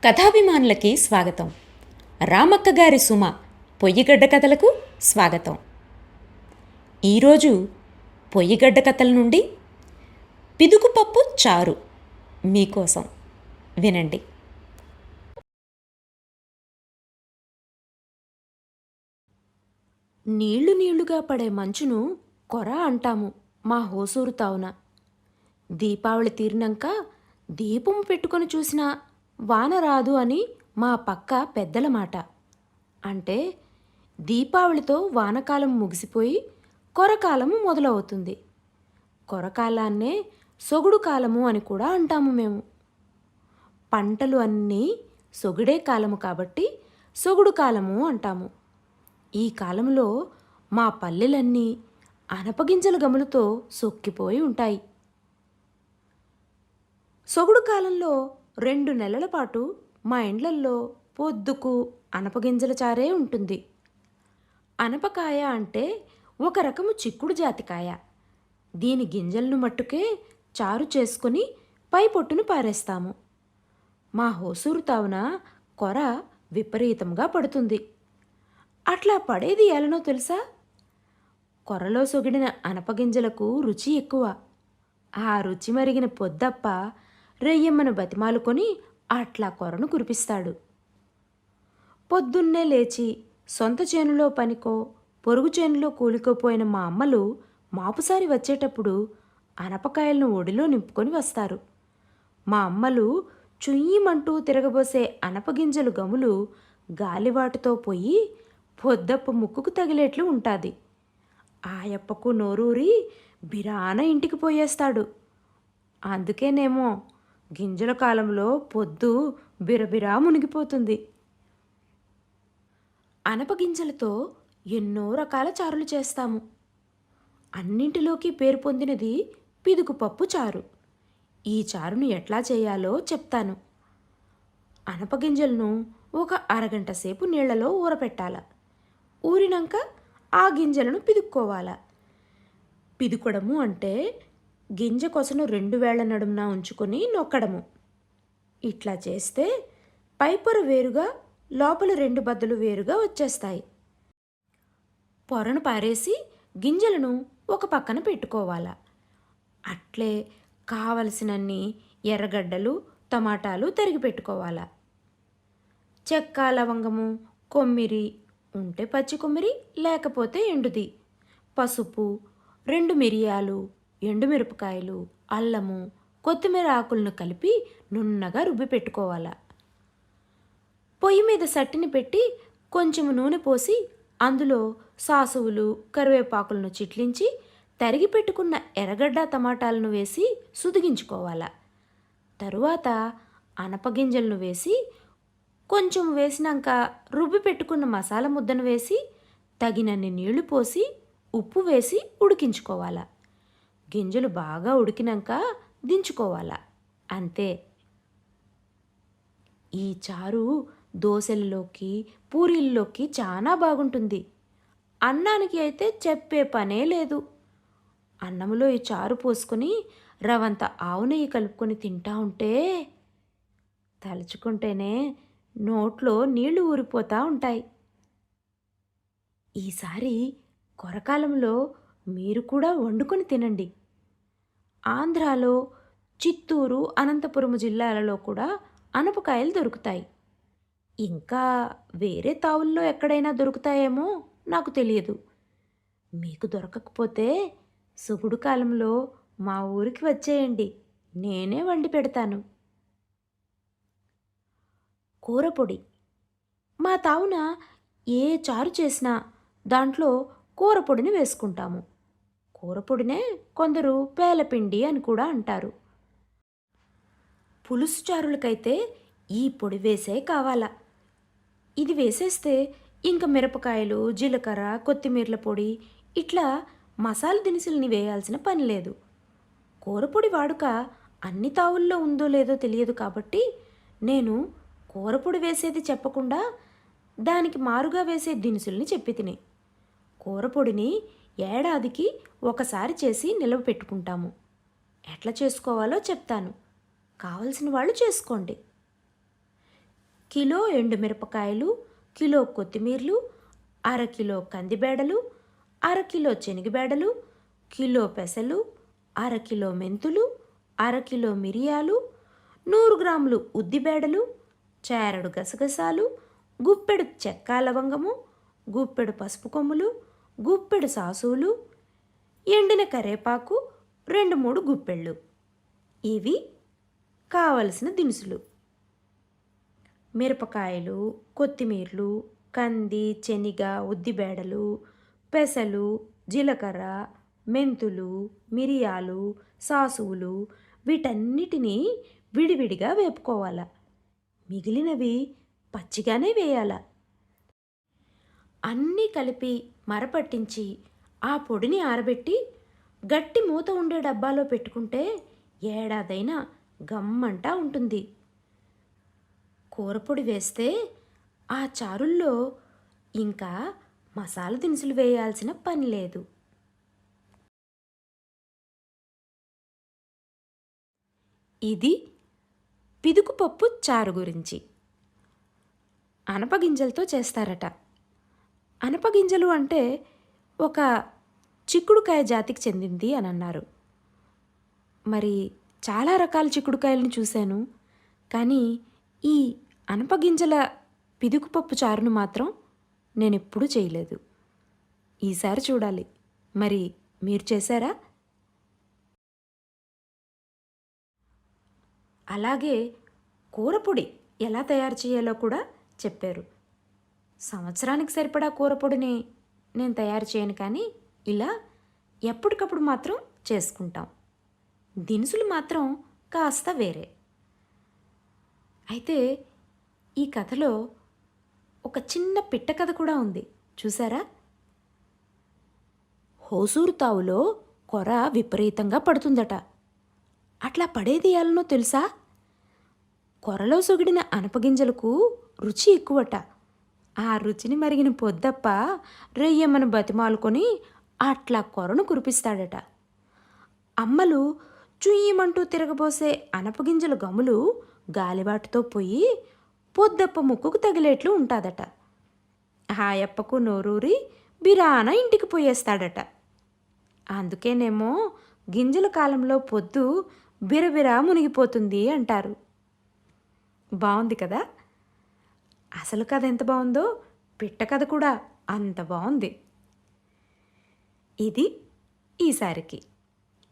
కథాభిమానులకి స్వాగతం. రామక్క గారి సుమ పొయ్యిగడ్డ కథలకు స్వాగతం. ఈరోజు పొయ్యిగడ్డ కథల నుండి పిదుగుపప్పు చారు మీకోసం వినండి. నీళ్లు నీళ్లుగా పడే మంచును కొర అంటాము మా హోసూరు తావున. దీపావళి తీరినాక దీపం పెట్టుకొని చూసినా వాన రాదు అని మా పక్క పెద్దల మాట. అంటే దీపావళితో వానకాలం ముగిసిపోయి కొరకాలము మొదలవుతుంది. కొరకాలాన్నే సొగుడు కాలము అని కూడా అంటాము మేము. పంటలు అన్నీ సొగుడే కాలము కాబట్టి సొగుడు కాలము అంటాము. ఈ కాలంలో మా పల్లెలన్నీ అనపగింజల గములతో సొక్కిపోయి ఉంటాయి. సొగుడు కాలంలో 2 నెలల పాటు మా ఇండ్లల్లో పొద్దుకు అనపగింజల చారే ఉంటుంది. అనపకాయ అంటే ఒక రకము చిక్కుడు జాతికాయ. దీని గింజలను మట్టుకే చారు చేసుకొని పై పొట్టును పారేస్తాము. మా హోసూరు తావున కొర విపరీతంగా పడుతుంది. అట్లా పడేది ఎలానో తెలుసా? కొరలో సొగిడిన అనపగింజలకు రుచి ఎక్కువ. ఆ రుచి మరిగిన పొద్దప్ప రెయ్యమ్మను బతిమాలుకొని అట్లా కొరను కురిపిస్తాడు. పొద్దున్నే లేచి సొంత చేనులో పనికో పొరుగు చేనులో కూలికోపోయిన మా అమ్మలు మాపుసారి వచ్చేటప్పుడు అనపకాయలను ఒడిలో నింపుకొని వస్తారు. మా అమ్మలు చుయ్యమంటూ తిరగబోసే అనపగింజలు గములు గాలివాటుతో పోయి పొద్దప్ప ముక్కుకు తగిలేట్లు ఉంటుంది. ఆయప్పకు నోరూరి బిరాన ఇంటికి పోయేస్తాడు. అందుకేనేమో గింజల కాలంలో పొద్దు బిరబిరా మునిగిపోతుంది. అనపగింజలతో ఎన్నో రకాల చారులు చేస్తాము. అన్నింటిలోకి పేరు పొందినది పిదుగుపప్పు చారు. ఈ చారును ఎట్లా చేయాలో చెప్తాను. అనపగింజలను ఒక అరగంట సేపు నీళ్లలో ఊరపెట్టాల. ఊరినాక ఆ గింజలను పిదుక్కోవాల. పిదుకడము అంటే గింజ కొసను 2 వేళ్ల నడుమున ఉంచుకొని నొక్కడము. ఇట్లా చేస్తే పైపొర వేరుగా లోపల 2 బద్దలు వేరుగా వచ్చేస్తాయి. పొరను పారేసి గింజలను ఒక పక్కన పెట్టుకోవాల. అట్లే కావలసినన్ని ఎర్రగడ్డలు టమాటాలు తరిగి పెట్టుకోవాల. చెక్క లవంగము కొమ్మిరి ఉంటే పచ్చి కొమ్మిరి లేకపోతే ఎండుది, పసుపు 2 మిరియాలు, ఎండుమిరపకాయలు, అల్లము, కొత్తిమీర ఆకులను కలిపి నున్నగా రుబ్బి పెట్టుకోవాల. పొయ్యి మీద సట్టిని పెట్టి కొంచెం నూనె పోసి అందులో సాసువులు కరివేపాకులను చిట్లించి తరిగి పెట్టుకున్న ఎర్రగడ్డ టమాటాలను వేసి సుదిగించుకోవాల. తరువాత అనపగింజలను వేసి కొంచెం వేసినాక రుబ్బి పెట్టుకున్న మసాలా ముద్దను వేసి తగినన్ని నీళ్లు పోసి ఉప్పు వేసి ఉడికించుకోవాల. గింజలు బాగా ఉడికినాక దించుకోవాల. అంతే. ఈ చారు దోశలలోకి పూరీల్లోకి చాలా బాగుంటుంది. అన్నానికి అయితే చెప్పే పనే లేదు. అన్నంలో ఈ చారు పోసుకొని రవంత ఆవు నెయ్యి కలుపుకొని తింటా ఉంటే తలుచుకుంటేనే నోట్లో నీళ్లు ఊరిపోతూ ఉంటాయి. ఈసారి కొరకాలంలో మీరు కూడా వండుకొని తినండి. ఆంధ్రాలో చిత్తూరు, అనంతపురం జిల్లాలలో కూడా అనపకాయలు దొరుకుతాయి. ఇంకా వేరే తావుల్లో ఎక్కడైనా దొరుకుతాయేమో నాకు తెలియదు. మీకు దొరకకపోతే సొగుడు కాలంలో మా ఊరికి వచ్చేయండి, నేనే వండి పెడతాను. కూరపొడి. మా తావున ఏ చారు చేసినా దాంట్లో కూరపొడిని వేసుకుంటాము. కూరపొడినే కొందరు పేలపిండి అని కూడా అంటారు. పులుసు చారులకైతే ఈ పొడి వేసే కావాలా. ఇది వేసేస్తే ఇంకా మిరపకాయలు, జీలకర్ర, కొత్తిమీరల పొడి ఇట్లా మసాలా దినుసుల్ని వేయాల్సిన పని లేదు. కూరపొడి వాడుక అన్ని తావుల్లో ఉందో లేదో తెలియదు కాబట్టి నేను కూరపొడి వేసేది చెప్పకుండా దానికి మారుగా వేసే దినుసుల్ని చెప్పి తిని. కూరపొడిని ఏడాదికి ఒకసారి చేసి నిలవ పెట్టుకుంటాము. ఎట్లా చేసుకోవాలో చెప్తాను, కావలసిన వాళ్ళు చేసుకోండి. కిలో ఎండుమిరపకాయలు, కిలో కొత్తిమీరలు, అరకిలో కందిబేడలు, అరకిలో శనగబేడలు, కిలో పెసలు, అరకిలో మెంతులు, అరకిలో మిరియాలు, 100 గ్రాములు ఉద్దిబేడలు, చేరడు గసగసాలు, గుప్పెడు చెక్క లవంగము, గుప్పెడు పసుపు కొమ్ములు, గుప్పెడు సాసులు, ఎండిన కరేపాకు 2-3 గుప్పెళ్ళు. ఇవి కావలసిన దినుసులు. మిరపకాయలు, కొత్తిమీరలు, కంది, శనగ, ఉద్దిబేడలు, పెసలు, జీలకర్ర, మెంతులు, మిరియాలు, సాసువులు వీటన్నిటినీ విడివిడిగా వేపుకోవాల. మిగిలినవి పచ్చిగానే వేయాల. అన్నీ కలిపి మరపట్టించి ఆ పొడిని ఆరబెట్టి గట్టి మూత ఉండే డబ్బాలో పెట్టుకుంటే ఏడాదైనా గమ్మంటా ఉంటుంది. కూరపొడి వేస్తే ఆ చారుల్లో ఇంకా మసాలా దినుసులు వేయాల్సిన పని లేదు. ఇది పిదుకుపప్పు చారు గురించి. అనపగింజలతో చేస్తారట. అనపగింజలు అంటే ఒక చిక్కుడుకాయ జాతికి చెందింది అని అన్నారు. మరి చాలా రకాల చిక్కుడుకాయలను చూశాను, కానీ ఈ అనపగింజల పిదుకుపప్పు చారును మాత్రం నేనెప్పుడూ చేయలేదు. ఈసారి చూడాలి. మరి మీరు చేశారా? అలాగే కూరపొడి ఎలా తయారు చేయాలో కూడా చెప్పారు. సంవత్సరానికి సరిపడా కూరపొడిని నేను తయారు చేయను, కానీ ఇలా ఎప్పటికప్పుడు మాత్రం చేసుకుంటాం. దినుసులు మాత్రం కాస్త వేరే. అయితే ఈ కథలో ఒక చిన్న పిట్ట కథ కూడా ఉంది, చూసారా? హోసూరు తావులో కొర విపరీతంగా పడుతుందట. అట్లా పడేది ఎలానో తెలుసా? కొరలో సొగిడిన అనపగింజలకు రుచి ఎక్కువట. ఆ రుచిని మరిగిన పొద్దప్ప రెయ్యమ్మను బతిమాలుకొని అట్లా కొరను కురిపిస్తాడట. అమ్మలు చుయ్యమంటూ తిరగబోసే అనపగింజల గములు గాలివాటుతో పోయి పొద్దప్ప ముక్కుకు తగిలేట్లు ఉంటాదట. హాయప్పకు నోరూరి బిరాన ఇంటికి పోయేస్తాడట. అందుకేనేమో గింజల కాలంలో పొద్దు బిరబిరా మునిగిపోతుంది అంటారు. బాగుంది కదా? అసలు కథ ఎంత బాగుందో పిట్ట కథ కూడా అంత బాగుంది. ఇది ఈసారికి.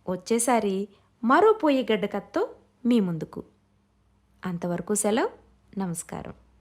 వచ్చేసారి మరో పోయేగడ్డ కథతో మీ ముందుకు. అంతవరకు సెలవు. నమస్కారం.